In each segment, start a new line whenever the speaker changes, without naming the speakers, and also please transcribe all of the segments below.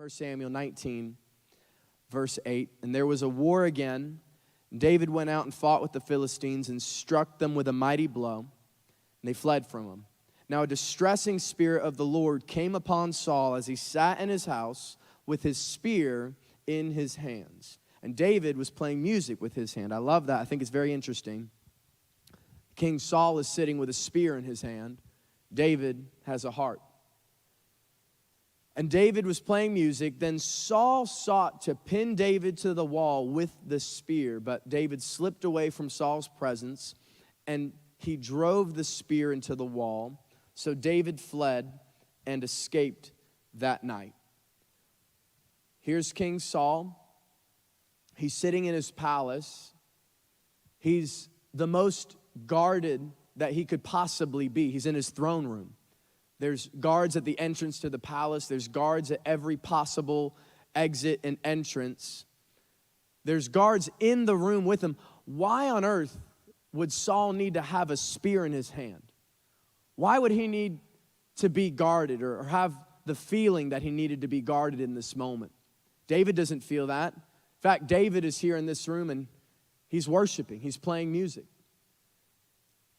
1 Samuel 19, verse 8. And there was a war again. David went out and fought with the Philistines and struck them with a mighty blow. And they fled from him. Now a distressing spirit of the Lord came upon Saul as he sat in his house with his spear in his hands. And David was playing music with his hand. I love that. I think it's very interesting. King Saul is sitting with a spear in his hand. David has a harp. And David was playing music. Then Saul sought to pin David to the wall with the spear. But David slipped away from Saul's presence, and he drove the spear into the wall. So David fled and escaped that night. Here's King Saul. He's sitting in his palace. He's the most guarded that he could possibly be. He's in his throne room. There's guards at the entrance to the palace. There's guards at every possible exit and entrance. There's guards in the room with him. Why on earth would Saul need to have a spear in his hand? Why would he need to be guarded or have the feeling that he needed to be guarded in this moment? David doesn't feel that. In fact, David is here in this room and he's worshiping. He's playing music.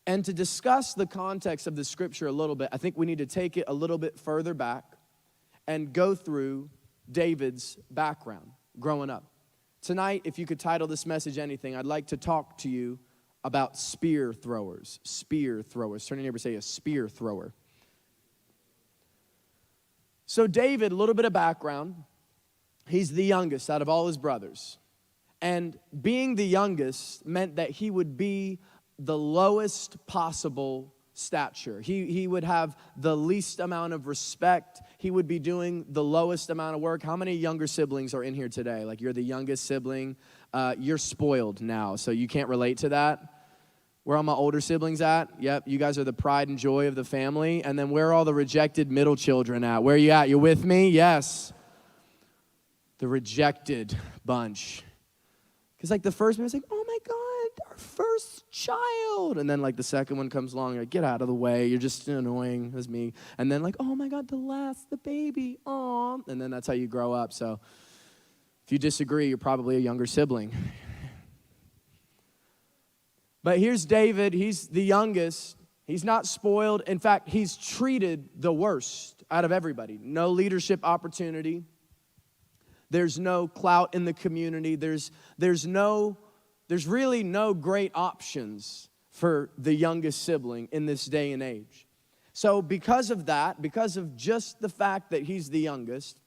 And to discuss the context of the scripture a little bit, I think we need to take it a little bit further back and go through David's background growing up. Tonight, if you could title this message anything, I'd like to talk to you about spear throwers. Spear throwers. Turn to your neighbor and say a spear thrower. So David, a little bit of background. He's the youngest out of all his brothers. And being the youngest meant that he would be the lowest possible stature. He would have the least amount of respect. He would be doing the lowest amount of work. How many younger siblings are in here today? Like you're the youngest sibling. You're spoiled now, so you can't relate to that. Where are my older siblings at? Yep, you guys are the pride and joy of the family. And then where are all the rejected middle children at? Where are you at? You with me? Yes. The rejected bunch. Because like the first one was like, oh my God, our first child. And then like the second one comes along, you're like, get out of the way. You're just annoying. That's me. And then like, oh my God, the baby. Aw. And then that's how you grow up. So if you disagree, you're probably a younger sibling. But here's David. He's the youngest. He's not spoiled. In fact, he's treated the worst out of everybody. No leadership opportunity. There's no clout in the community. There's really no great options for the youngest sibling in this day and age. So because of that, because of just the fact that he's the youngest,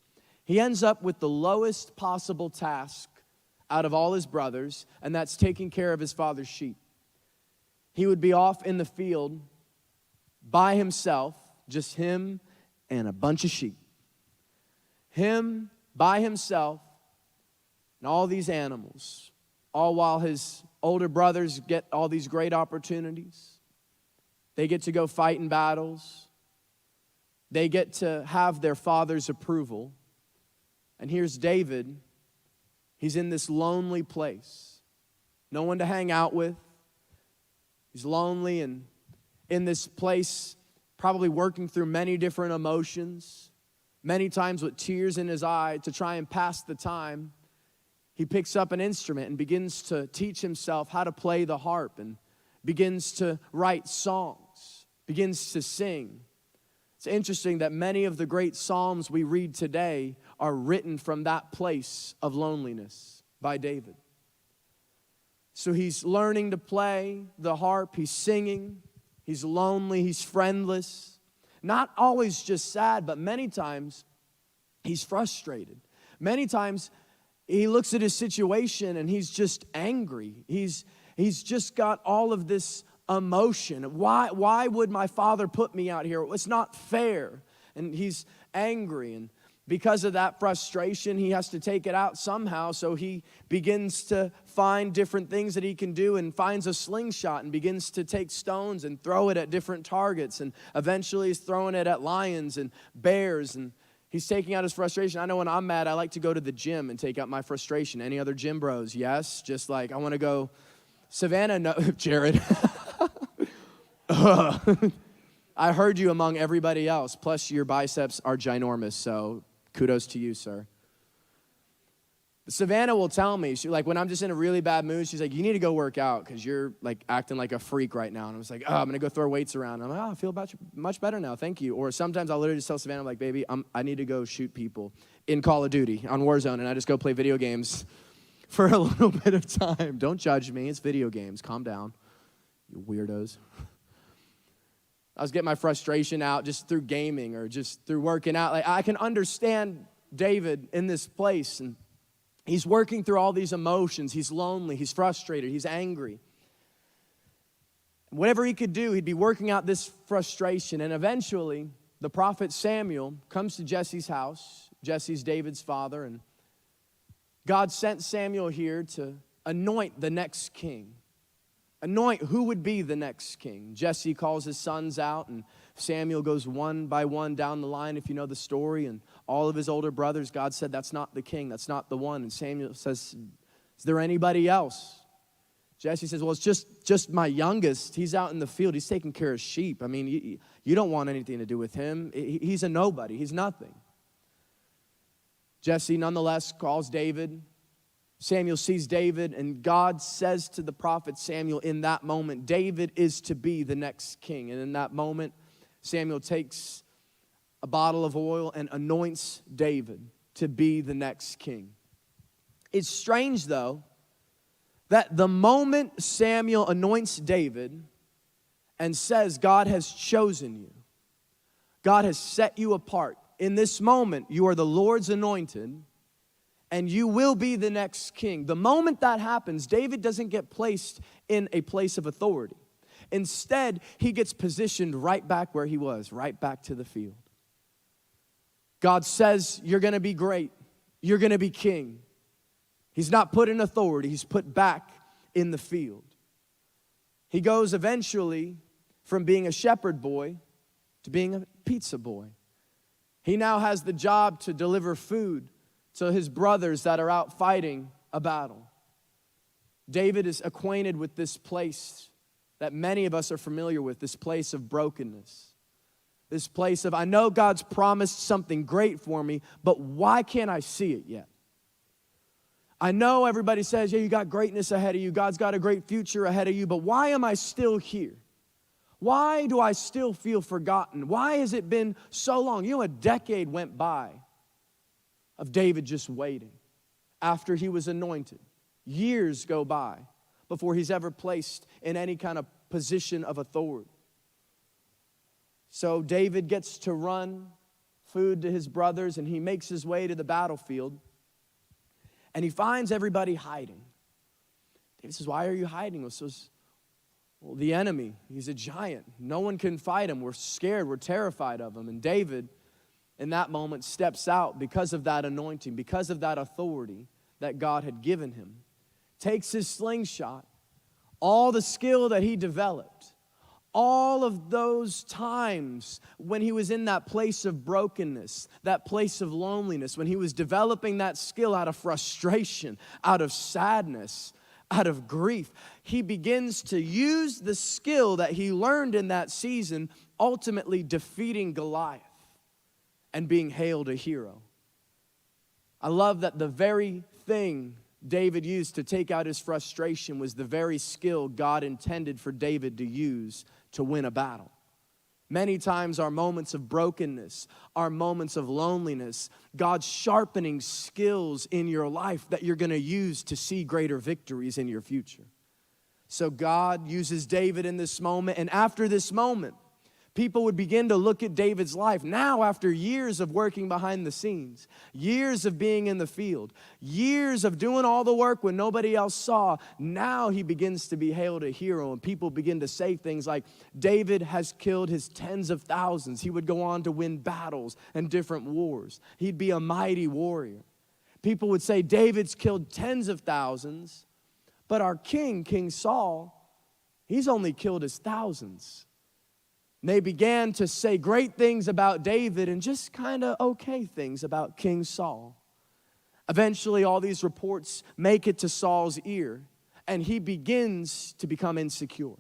he ends up with the lowest possible task out of all his brothers, and that's taking care of his father's sheep. He would be off in the field by himself, just him and a bunch of sheep. Him by himself and all these animals, all while his older brothers get all these great opportunities. They get to go fight in battles. They get to have their father's approval. And here's David. He's in this lonely place. No one to hang out with. He's lonely and in this place, probably working through many different emotions. Many times with tears in his eye to try and pass the time. He picks up an instrument and begins to teach himself how to play the harp and begins to write songs, begins to sing. It's interesting that many of the great psalms we read today are written from that place of loneliness by David. So he's learning to play the harp, he's singing, he's lonely, he's friendless. Not always just sad, but many times he's frustrated. Many times he looks at his situation and he's just angry. He's just got all of this emotion. Why would my father put me out here? It's not fair. And he's angry. And because of that frustration, he has to take it out somehow. So he begins to find different things that he can do and finds a slingshot and begins to take stones and throw it at different targets. And eventually he's throwing it at lions and bears. And he's taking out his frustration. I know when I'm mad, I like to go to the gym and take out my frustration. Any other gym bros? Yes? Just like, I want to go. Savannah, no. Jared. I heard you among everybody else. Plus, your biceps are ginormous, so Kudos to you, sir. Savannah will tell me, when I'm just in a really bad mood, she's like, you need to go work out because you're acting like a freak right now. And I was like, oh, I'm going to go throw weights around. I'm like, oh, I feel much better now. Thank you. Or sometimes I'll literally just tell Savannah, like, baby, I need to go shoot people in Call of Duty on Warzone. And I just go play video games for a little bit of time. Don't judge me. It's video games. Calm down, you weirdos. I was getting my frustration out just through gaming or just through working out. I can understand David in this place, and he's working through all these emotions. He's lonely, he's frustrated, he's angry. Whatever he could do, he'd be working out this frustration. And eventually, the prophet Samuel comes to Jesse's house. Jesse's David's father. And God sent Samuel here to anoint the next king. Anoint who would be the next king. Jesse calls his sons out, and Samuel goes one by one down the line, if you know the story. And all of his older brothers, God said, that's not the king, that's not the one. And Samuel says, is there anybody else? Jesse says, well, it's just my youngest. He's out in the field. He's taking care of sheep. I mean, you don't want anything to do with him. He's a nobody. He's nothing. Jesse, nonetheless, calls David. Samuel sees David, and God says to the prophet Samuel in that moment, David is to be the next king. And in that moment, Samuel takes a bottle of oil and anoints David to be the next king. It's strange, though, that the moment Samuel anoints David and says, God has chosen you, God has set you apart, in this moment, you are the Lord's anointed, and you will be the next king. The moment that happens, David doesn't get placed in a place of authority. Instead, he gets positioned right back where he was, right back to the field. God says, you're going to be great. You're going to be king. He's not put in authority. He's put back in the field. He goes eventually from being a shepherd boy to being a pizza boy. He now has the job to deliver food to his brothers that are out fighting a battle. David is acquainted with this place that many of us are familiar with, this place of brokenness. This place of, I know God's promised something great for me, but why can't I see it yet? I know everybody says, yeah, you got greatness ahead of you. God's got a great future ahead of you, but why am I still here? Why do I still feel forgotten? Why has it been so long? You know, a decade went by of David just waiting after he was anointed. Years go by before he's ever placed in any kind of position of authority. So David gets to run food to his brothers, and he makes his way to the battlefield, and he finds everybody hiding. David says, why are you hiding? Well, the enemy, he's a giant. No one can fight him. We're scared. We're terrified of him. And David, in that moment, steps out because of that anointing, because of that authority that God had given him. Takes his slingshot, all the skill that he developed, all of those times when he was in that place of brokenness, that place of loneliness, when he was developing that skill out of frustration, out of sadness, out of grief, he begins to use the skill that he learned in that season, ultimately defeating Goliath and being hailed a hero. I love that the very thing David used to take out his frustration was the very skill God intended for David to use to win a battle. Many times our moments of brokenness, our moments of loneliness, God's sharpening skills in your life that you're going to use to see greater victories in your future. So God uses David in this moment, and after this moment, people would begin to look at David's life now after years of working behind the scenes, years of being in the field, years of doing all the work when nobody else saw. Now he begins to be hailed a hero, and people begin to say things like, David has killed his tens of thousands. He would go on to win battles and different wars. He'd be a mighty warrior. People would say, David's killed tens of thousands, but our king, King Saul, he's only killed his thousands. They began to say great things about David and just kind of okay things about King Saul. Eventually, all these reports make it to Saul's ear, and he begins to become insecure.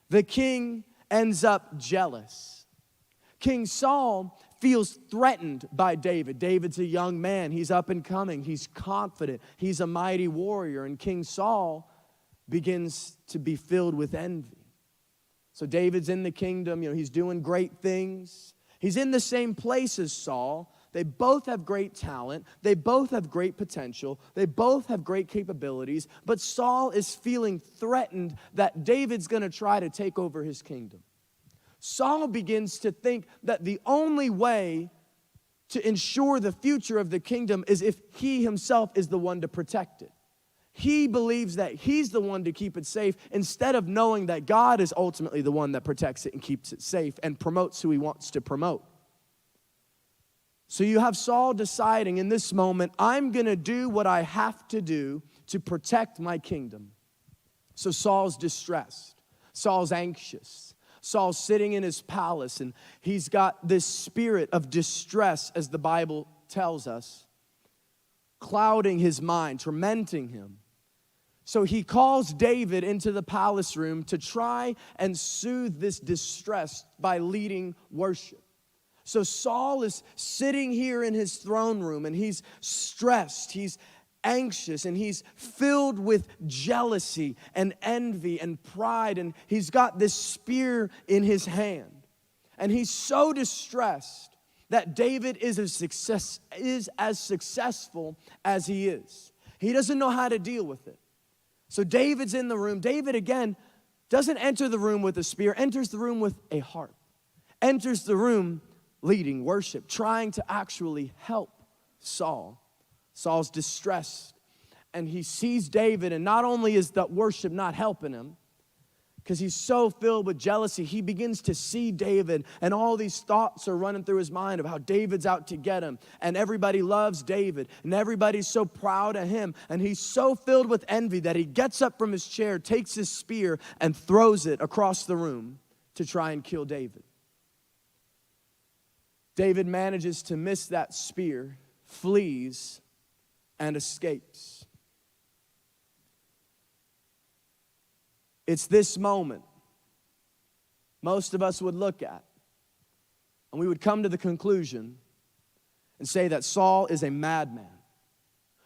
The king ends up jealous. King Saul feels threatened by David. David's a young man. He's up and coming. He's confident. He's a mighty warrior. And King Saul begins to be filled with envy. So David's in the kingdom. He's doing great things. He's in the same place as Saul. They both have great talent. They both have great potential. They both have great capabilities. But Saul is feeling threatened that David's going to try to take over his kingdom. Saul begins to think that the only way to ensure the future of the kingdom is if he himself is the one to protect it. He believes that he's the one to keep it safe instead of knowing that God is ultimately the one that protects it and keeps it safe and promotes who he wants to promote. So you have Saul deciding in this moment, I'm going to do what I have to do to protect my kingdom. So Saul's distressed. Saul's anxious. Saul's sitting in his palace, and he's got this spirit of distress, as the Bible tells us, clouding his mind, tormenting him. So he calls David into the palace room to try and soothe this distress by leading worship. So Saul is sitting here in his throne room, and he's stressed, he's anxious, and he's filled with jealousy and envy and pride, and he's got this spear in his hand. And he's so distressed that David is as successful as he is. He doesn't know how to deal with it. So David's in the room. David, again, doesn't enter the room with a spear, enters the room with a harp, enters the room leading worship, trying to actually help Saul. Saul's distressed, and he sees David, and not only is that worship not helping him, because he's so filled with jealousy, he begins to see David, and all these thoughts are running through his mind of how David's out to get him, and everybody loves David, and everybody's so proud of him, and he's so filled with envy that he gets up from his chair, takes his spear, and throws it across the room to try and kill David. David manages to miss that spear, flees, and escapes. It's this moment most of us would look at, and we would come to the conclusion and say that Saul is a madman.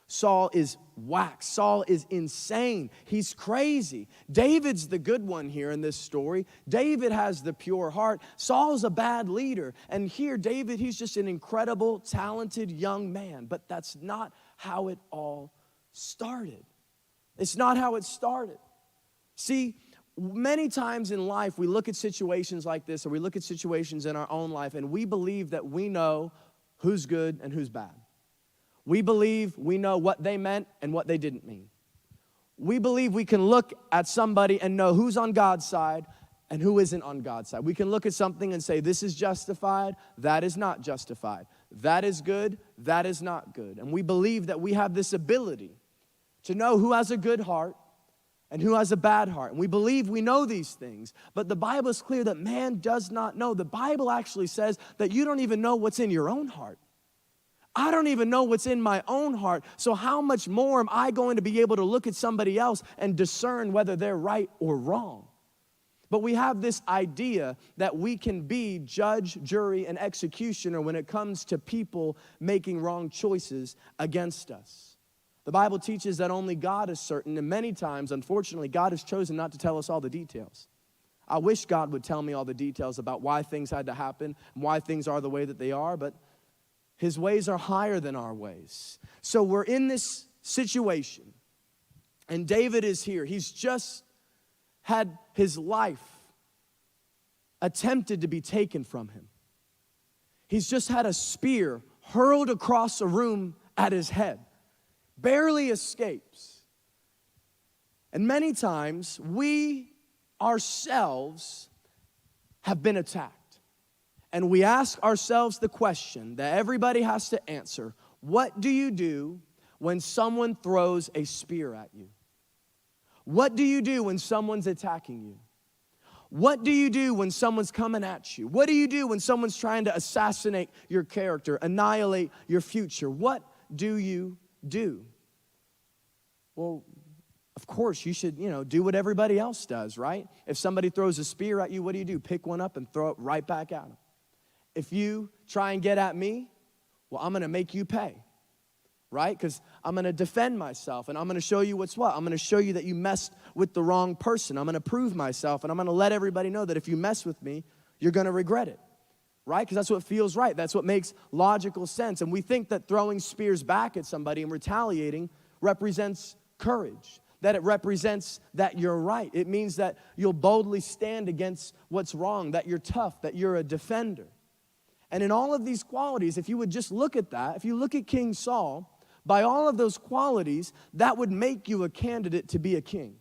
Saul is whack. Saul is insane. He's crazy. David's the good one here in this story. David has the pure heart. Saul's a bad leader. And here, David, he's just an incredible, talented young man. But that's not how it all started. It's not how it started. See, many times in life, we look at situations like this, or we look at situations in our own life, and we believe that we know who's good and who's bad. We believe we know what they meant and what they didn't mean. We believe we can look at somebody and know who's on God's side and who isn't on God's side. We can look at something and say, this is justified, that is not justified. That is good, that is not good. And we believe that we have this ability to know who has a good heart and who has a bad heart. And we believe we know these things. But the Bible is clear that man does not know. The Bible actually says that you don't even know what's in your own heart. I don't even know what's in my own heart. So how much more am I going to be able to look at somebody else and discern whether they're right or wrong? But we have this idea that we can be judge, jury, and executioner when it comes to people making wrong choices against us. The Bible teaches that only God is certain, and many times, unfortunately, God has chosen not to tell us all the details. I wish God would tell me all the details about why things had to happen and why things are the way that they are, but His ways are higher than our ways. So we're in this situation, and David is here. He's just had his life attempted to be taken from him. He's just had a spear hurled across a room at his head. Barely escapes. And many times, we ourselves have been attacked. And we ask ourselves the question that everybody has to answer. What do you do when someone throws a spear at you? What do you do when someone's attacking you? What do you do when someone's coming at you? What do you do when someone's trying to assassinate your character, annihilate your future? What do you do? Well, of course, you should, do what everybody else does, right? If somebody throws a spear at you, what do? Pick one up and throw it right back at them. If you try and get at me, well, I'm going to make you pay, right? Because I'm going to defend myself, and I'm going to show you what's what. I'm going to show you that you messed with the wrong person. I'm going to prove myself, and I'm going to let everybody know that if you mess with me, you're going to regret it, right? Because that's what feels right. That's what makes logical sense. And we think that throwing spears back at somebody and retaliating represents courage, that it represents that you're right. It means that you'll boldly stand against what's wrong, that you're tough, that you're a defender. And in all of these qualities, if you would just look at that, if you look at King Saul, by all of those qualities, that would make you a candidate to be a king.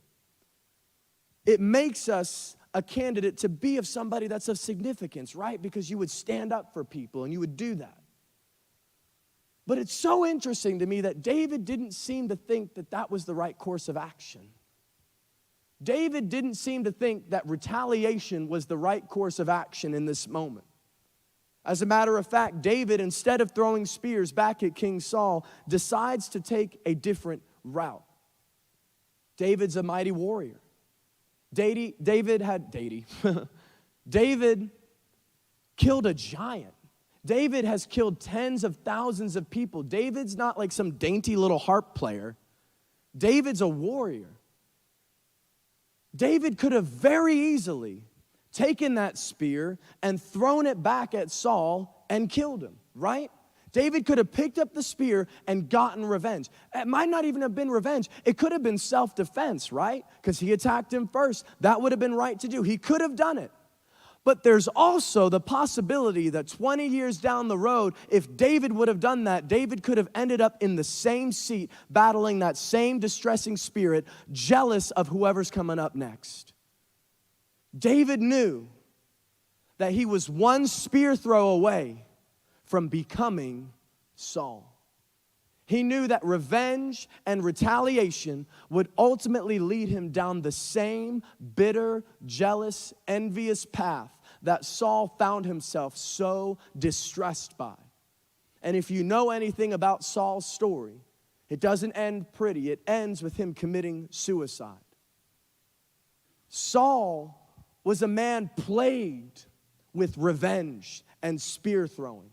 It makes us a candidate to be of somebody that's of significance, right? Because you would stand up for people and you would do that. But it's so interesting to me that David didn't seem to think that that was the right course of action. David didn't seem to think that retaliation was the right course of action in this moment. As a matter of fact, David, instead of throwing spears back at King Saul, decides to take a different route. David's a mighty warrior. David killed a giant. David has killed tens of thousands of people. David's not like some dainty little harp player. David's a warrior. David could have very easily taken that spear and thrown it back at Saul and killed him, right? David could have picked up the spear and gotten revenge. It might not even have been revenge. It could have been self-defense, right? Because he attacked him first. That would have been right to do. He could have done it. But there's also the possibility that 20 years down the road, if David would have done that, David could have ended up in the same seat, battling that same distressing spirit, jealous of whoever's coming up next. David knew that he was one spear throw away from becoming Saul. He knew that revenge and retaliation would ultimately lead him down the same bitter, jealous, envious path that Saul found himself so distressed by. And if you know anything about Saul's story, it doesn't end pretty. It ends with him committing suicide. Saul was a man plagued with revenge and spear throwing.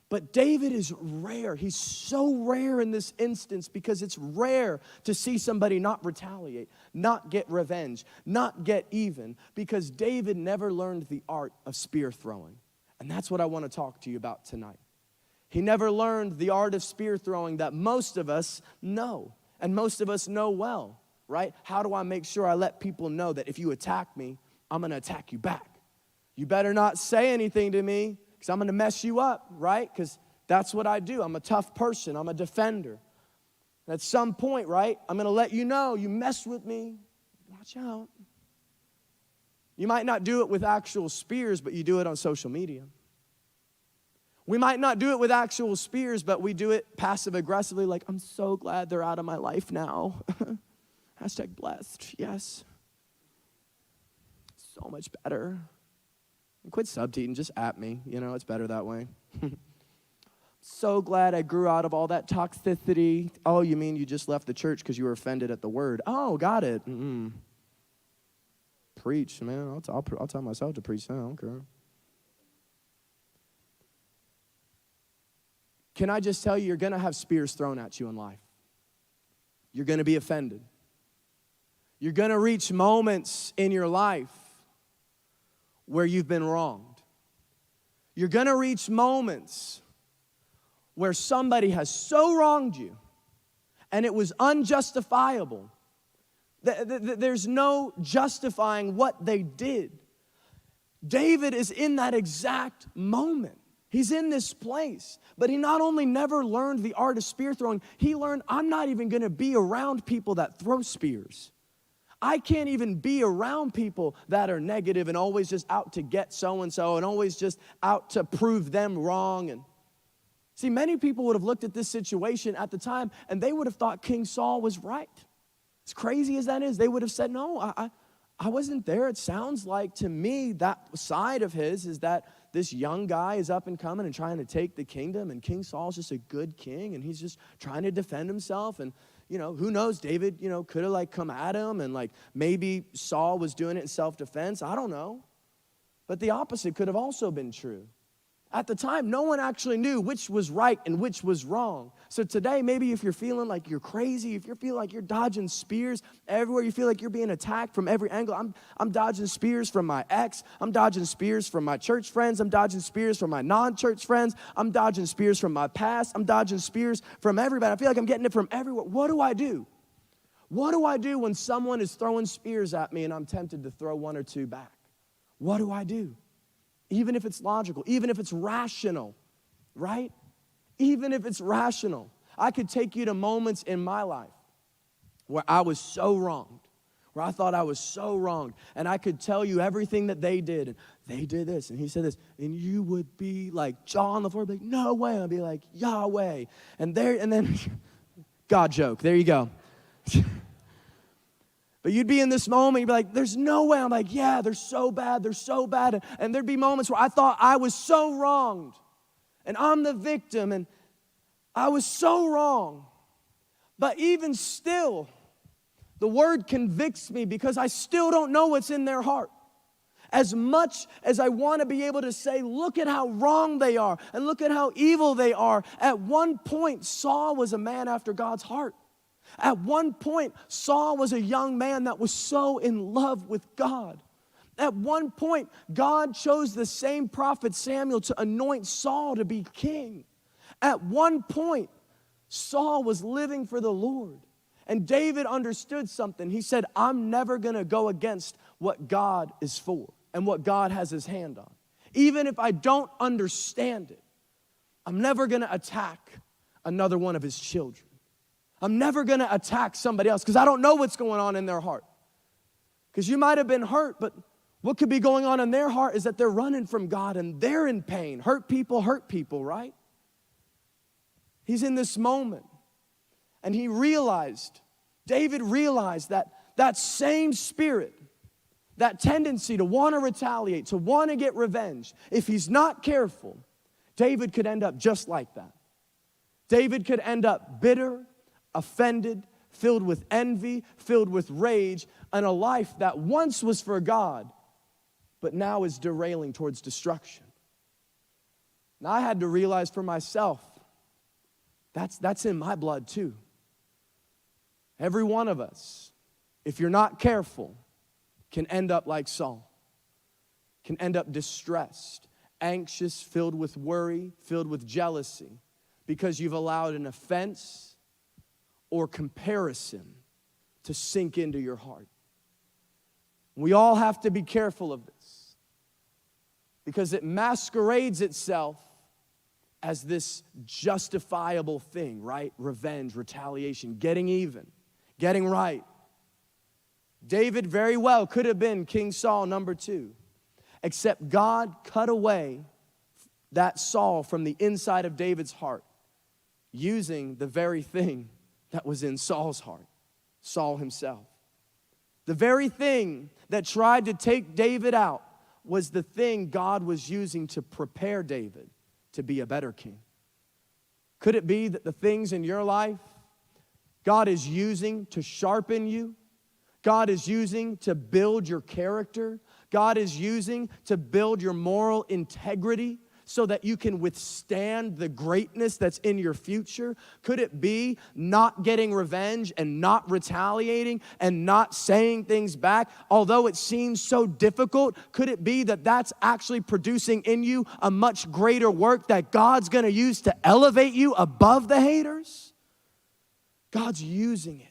But David is rare. He's so rare in this instance because it's rare to see somebody not retaliate, not get revenge, not get even, because David never learned the art of spear throwing. And that's what I want to talk to you about tonight. He never learned the art of spear throwing that most of us know, and most of us know well, right? How do I make sure I let people know that if you attack me, I'm going to attack you back? You better not say anything to me, because I'm going to mess you up, right? Because that's what I do. I'm a tough person. I'm a defender. And at some point, right, I'm going to let you know, you mess with me, watch out. You might not do it with actual spears, but you do it on social media. We might not do it with actual spears, but we do it passive-aggressively, like, I'm so glad they're out of my life now. Hashtag blessed, yes. So much better. And quit subtweeting, just at me. You know, it's better that way. So glad I grew out of all that toxicity. Oh, you mean you just left the church because you were offended at the word? Oh, got it. Preach, man. I'll tell myself to preach. I don't care. Can I just tell you, you're going to have spears thrown at you in life. You're going to be offended. You're going to reach moments in your life where you've been wronged. You're going to reach moments where somebody has so wronged you and it was unjustifiable. There's no justifying what they did. David is in that exact moment. He's in this place. But he not only never learned the art of spear throwing, he learned, I'm not even going to be around people that throw spears. I can't even be around people that are negative and always just out to get so-and-so and always just out to prove them wrong. And see, many people would have looked at this situation at the time and they would have thought King Saul was right. As crazy as that is, they would have said, no, I wasn't there. It sounds like to me that side of his is that this young guy is up and coming and trying to take the kingdom, and King Saul's just a good king and he's just trying to defend himself. And you know, who knows, David, could have come at him and maybe Saul was doing it in self-defense. I don't know. But the opposite could have also been true. At the time, no one actually knew which was right and which was wrong. So today, maybe if you're feeling like you're crazy, if you're feeling like you're dodging spears everywhere, you feel like you're being attacked from every angle. I'm dodging spears from my ex. I'm dodging spears from my church friends. I'm dodging spears from my non-church friends. I'm dodging spears from my past. I'm dodging spears from everybody. I feel like I'm getting it from everywhere. What do I do? What do I do when someone is throwing spears at me and I'm tempted to throw one or two back? What do I do? Even if it's logical, even if it's rational, right? Even if it's rational. I could take you to moments in my life where I was so wronged, where I thought I was so wronged, and I could tell you everything that they did, and they did this, and he said this, and you would be like jaw on the floor, be like, no way, I'd be like, Yahweh, and then, God joke, there you go. But you'd be in this moment, you'd be like, there's no way. I'm like, yeah, they're so bad, they're so bad. And there'd be moments where I thought I was so wronged. And I'm the victim, and I was so wrong. But even still, the word convicts me because I still don't know what's in their heart. As much as I want to be able to say, look at how wrong they are, and look at how evil they are. At one point, Saul was a man after God's heart. At one point, Saul was a young man that was so in love with God. At one point, God chose the same prophet Samuel to anoint Saul to be king. At one point, Saul was living for the Lord. And David understood something. He said, I'm never going to go against what God is for and what God has his hand on. Even if I don't understand it, I'm never going to attack another one of his children. I'm never going to attack somebody else because I don't know what's going on in their heart. Because you might have been hurt, but what could be going on in their heart is that they're running from God and they're in pain. Hurt people, right? He's in this moment. And David realized that that same spirit, that tendency to want to retaliate, to want to get revenge, if he's not careful, David could end up just like that. David could end up bitter, offended, filled with envy, filled with rage, and a life that once was for God, but now is derailing towards destruction. Now I had to realize for myself, that's in my blood too. Every one of us, if you're not careful, can end up like Saul, can end up distressed, anxious, filled with worry, filled with jealousy, because you've allowed an offense or comparison to sink into your heart. We all have to be careful of this because it masquerades itself as this justifiable thing, right? Revenge, retaliation, getting even, getting right. David very well could have been King Saul number 2, except God cut away that Saul from the inside of David's heart using the very thing that was in Saul's heart, Saul himself. The very thing that tried to take David out was the thing God was using to prepare David to be a better king. Could it be that the things in your life God is using to sharpen you, God is using to build your character, God is using to build your moral integrity, so that you can withstand the greatness that's in your future? Could it be not getting revenge and not retaliating and not saying things back, although it seems so difficult? Could it be that that's actually producing in you a much greater work that God's going to use to elevate you above the haters? God's using it.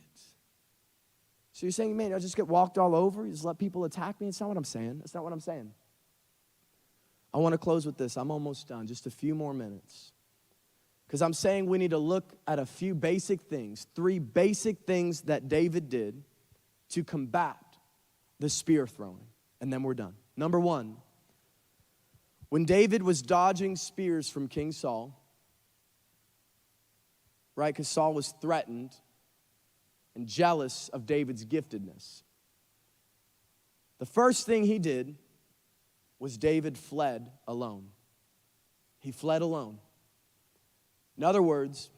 So you're saying, man, I just get walked all over? You just let people attack me? That's not what I'm saying. That's not what I'm saying. I want to close with this. I'm almost done. Just a few more minutes. Because I'm saying we need to look at a few basic things, 3 basic things that David did to combat the spear throwing. And then we're done. Number 1, when David was dodging spears from King Saul, right, because Saul was threatened and jealous of David's giftedness, the first thing he did was David fled alone. He fled alone. In other words,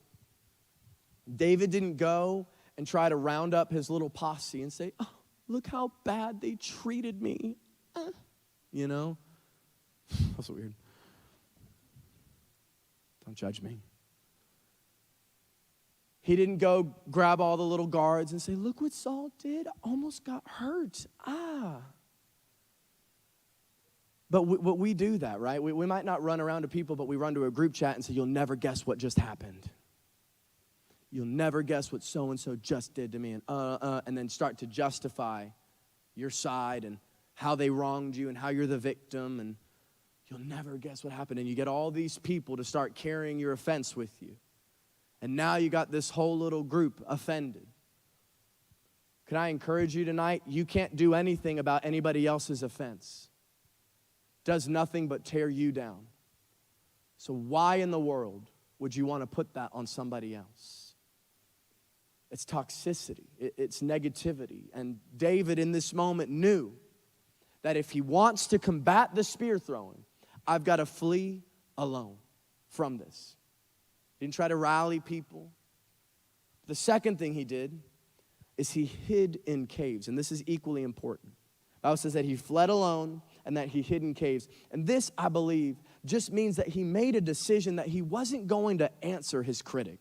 David didn't go and try to round up his little posse and say, oh, look how bad they treated me. You know? That's weird. Don't judge me. He didn't go grab all the little guards and say, look what Saul did. Almost got hurt. But we do that, right? We might not run around to people, but we run to a group chat and say, you'll never guess what just happened. You'll never guess what so-and-so just did to me. And then start to justify your side and how they wronged you and how you're the victim. And you'll never guess what happened. And you get all these people to start carrying your offense with you. And now you got this whole little group offended. Can I encourage you tonight? You can't do anything about anybody else's offense. Does nothing but tear you down. So why in the world would you want to put that on somebody else? It's toxicity. It's negativity. And David in this moment knew that if he wants to combat the spear throwing, I've got to flee alone from this. Didn't try to rally people. The second thing he did is he hid in caves. And this is equally important. The Bible says that he fled alone and that he hid in caves. And this, I believe, just means that he made a decision that he wasn't going to answer his critic.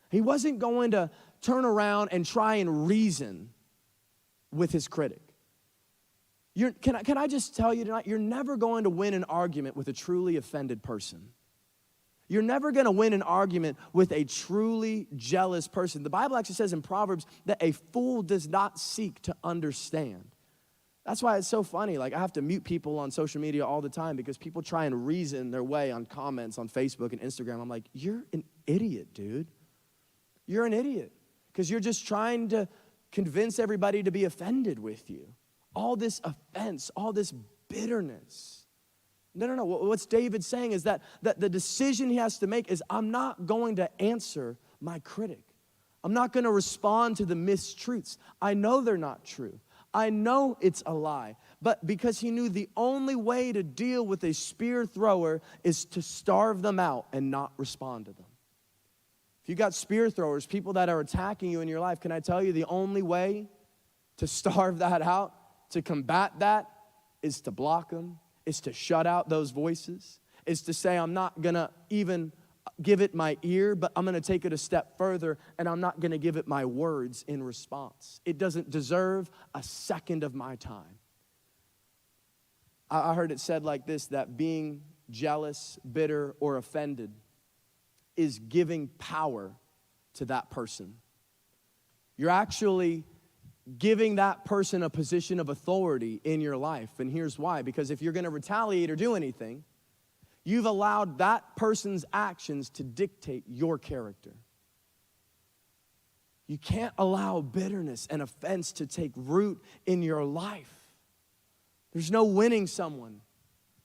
He wasn't going to turn around and try and reason with his critic. Can I just tell you tonight, you're never going to win an argument with a truly offended person. You're never going to win an argument with a truly jealous person. The Bible actually says in Proverbs that a fool does not seek to understand. That's why it's so funny. Like, I have to mute people on social media all the time because people try and reason their way on comments on Facebook and Instagram. I'm like, you're an idiot, dude. You're an idiot because you're just trying to convince everybody to be offended with you. All this offense, all this bitterness. No. What's David saying is that the decision he has to make is, I'm not going to answer my critic. I'm not going to respond to the mistruths. I know they're not true. I know it's a lie. But because he knew the only way to deal with a spear thrower is to starve them out and not respond to them. If you got spear throwers, people that are attacking you in your life, can I tell you the only way to starve that out, to combat that, is to block them, is to shut out those voices, is to say, I'm not going to even give it my ear, but I'm going to take it a step further, and I'm not going to give it my words in response. It doesn't deserve a second of my time. I heard it said like this, that being jealous, bitter, or offended is giving power to that person. You're actually giving that person a position of authority in your life. And here's why. Because if you're going to retaliate or do anything, you've allowed that person's actions to dictate your character. You can't allow bitterness and offense to take root in your life. There's no winning someone.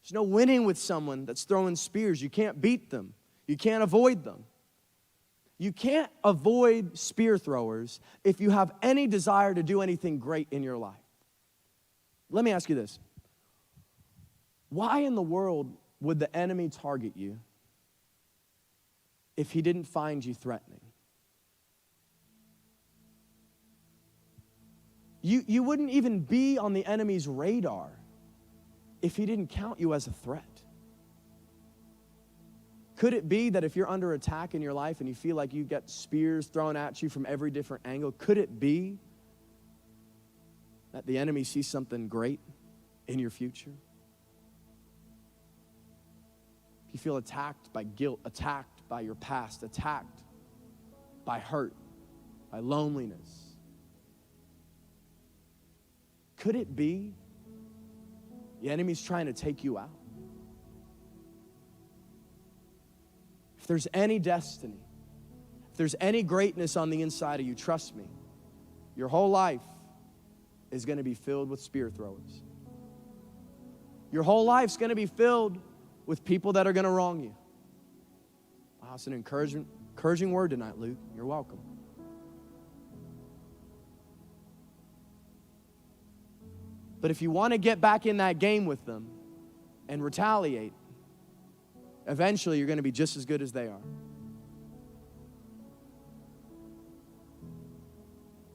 There's no winning with someone that's throwing spears. You can't beat them. You can't avoid them. You can't avoid spear throwers if you have any desire to do anything great in your life. Let me ask you this. Why in the world would the enemy target you if he didn't find you threatening? You wouldn't even be on the enemy's radar if he didn't count you as a threat. Could it be that if you're under attack in your life and you feel like you get spears thrown at you from every different angle, could it be that the enemy sees something great in your future? If you feel attacked by guilt, attacked by your past, attacked by hurt, by loneliness, could it be the enemy's trying to take you out? If there's any destiny, if there's any greatness on the inside of you, trust me, your whole life is going to be filled with spear throwers. Your whole life's going to be filled with people that are going to wrong you. Wow, it's an encouraging word tonight, Luke. You're welcome. But if you want to get back in that game with them and retaliate, eventually you're going to be just as good as they are.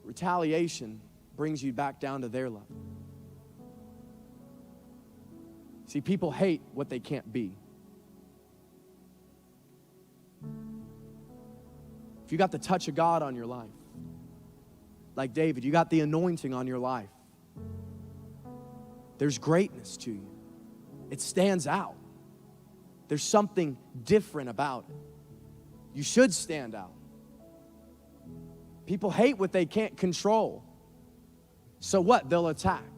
Retaliation brings you back down to their level. See, people hate what they can't be. if you got the touch of God on your life, like David, you got the anointing on your life, there's greatness to you. It stands out. There's something different about it. You should stand out. People hate what they can't control. So what? They'll attack.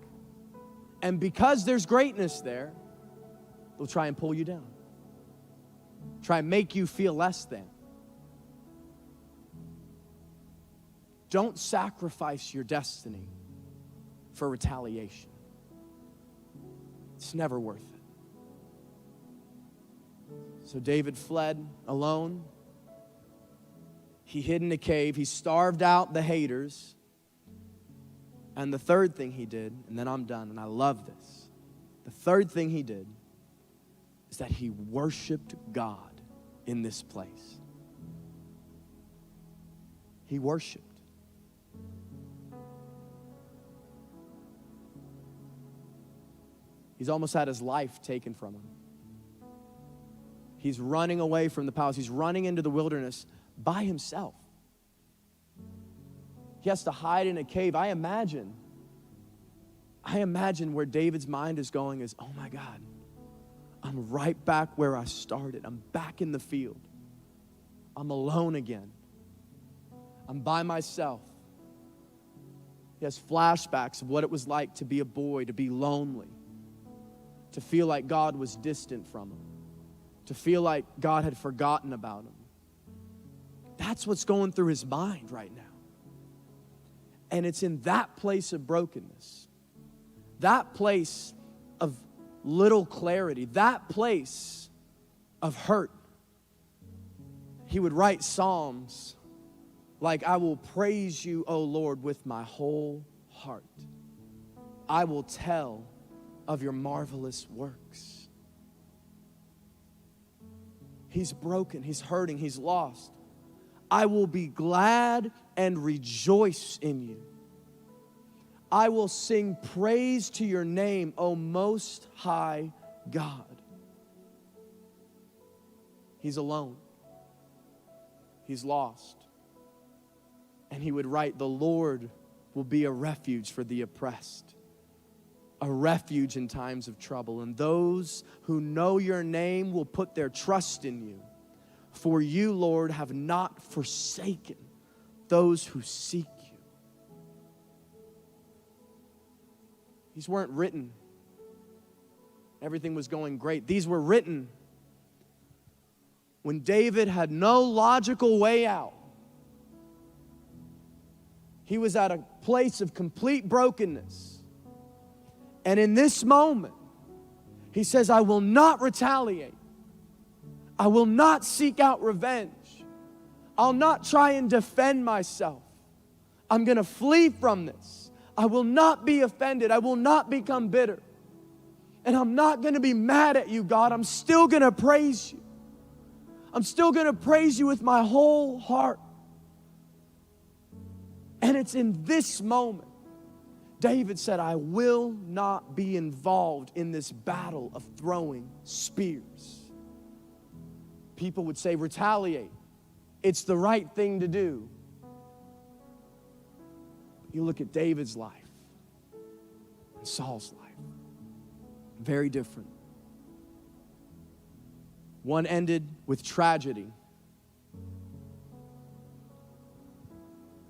And because there's greatness there, they'll try and pull you down. Try and make you feel less than. Don't sacrifice your destiny for retaliation. It's never worth it. So David fled alone. He hid in a cave. He starved out the haters. And the third thing he did, and then I'm done, and I love this. The third thing he did is that he worshiped God in this place. He worshiped. He's almost had his life taken from him. He's running away from the palace. He's running into the wilderness by himself. He has to hide in a cave. I imagine where David's mind is going is, oh my God, I'm right back where I started. I'm back in the field. I'm alone again. I'm by myself. He has flashbacks of what it was like to be a boy, to be lonely, to feel like God was distant from him, to feel like God had forgotten about him. That's what's going through his mind right now. And it's in that place of brokenness, that place of little clarity, that place of hurt. He would write psalms like, I will praise you, O Lord, with my whole heart. I will tell of your marvelous works. He's broken, he's hurting, he's lost. I will be glad and rejoice in you. I will sing praise to your name, O Most High God. He's alone. He's lost. And he would write, the Lord will be a refuge for the oppressed, a refuge in times of trouble. And those who know your name will put their trust in you. For you, Lord, have not forsaken those who seek you. These weren't written. Everything was going great. These were written when David had no logical way out. He was at a place of complete brokenness. And in this moment, he says, I will not retaliate. I will not seek out revenge. I'll not try and defend myself. I'm going to flee from this. I will not be offended. I will not become bitter. And I'm not going to be mad at you, God. I'm still going to praise you. I'm still going to praise you with my whole heart. And it's in this moment, David said, I will not be involved in this battle of throwing spears. People would say, retaliate. It's the right thing to do. You look at David's life and Saul's life. Very different. One ended with tragedy.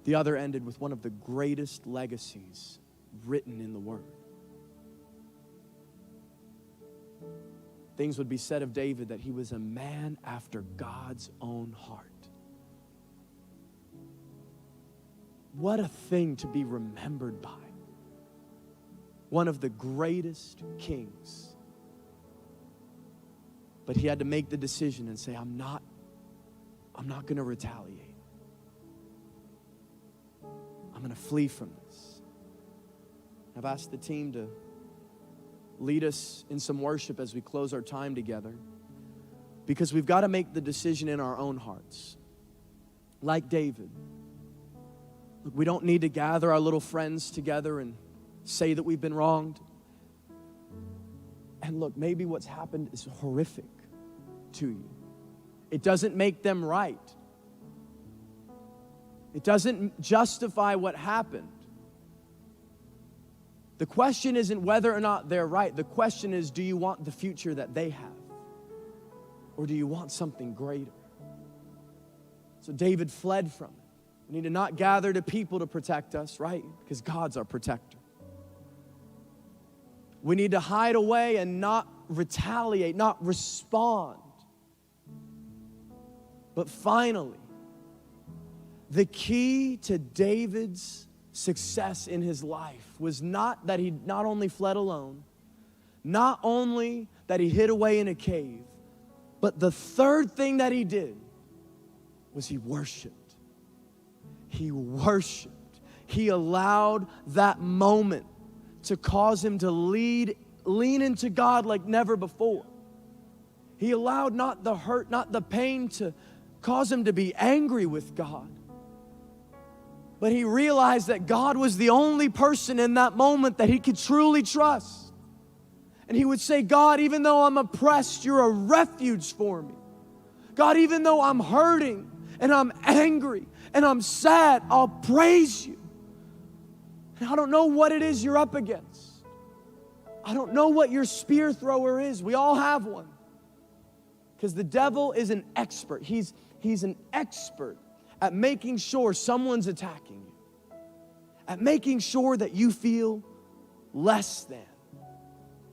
The other ended with one of the greatest legacies written in the Word. Things would be said of David that he was a man after God's own heart. What a thing to be remembered by. One of the greatest kings. But he had to make the decision and say, I'm not going to retaliate. I'm going to flee from this. I've asked the team to lead us in some worship as we close our time together, because we've got to make the decision in our own hearts. Like David. Look, we don't need to gather our little friends together and say that we've been wronged. And look, maybe what's happened is horrific to you. It doesn't make them right. It doesn't justify what happened. The question isn't whether or not they're right. The question is, do you want the future that they have? Or do you want something greater? So David fled from it. We need to not gather to people to protect us, right? Because God's our protector. We need to hide away and not retaliate, not respond. But finally, the key to David's success in his life was not that he not only fled alone, not only that he hid away in a cave, but the third thing that he did was he worshiped. He worshiped. He allowed that moment to cause him to lean into God like never before. He allowed not the hurt, not the pain to cause him to be angry with God. But he realized that God was the only person in that moment that he could truly trust. And he would say, God, even though I'm oppressed, you're a refuge for me. God, even though I'm hurting and I'm angry and I'm sad, I'll praise you. And I don't know what it is you're up against. I don't know what your spear thrower is. We all have one. Because the devil is an expert. He's an expert at making sure someone's attacking you, at making sure that you feel less than,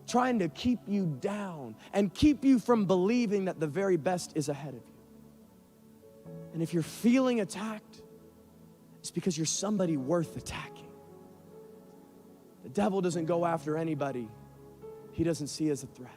trying to keep you down and keep you from believing that the very best is ahead of you. And if you're feeling attacked, it's because you're somebody worth attacking. The devil doesn't go after anybody he doesn't see as a threat.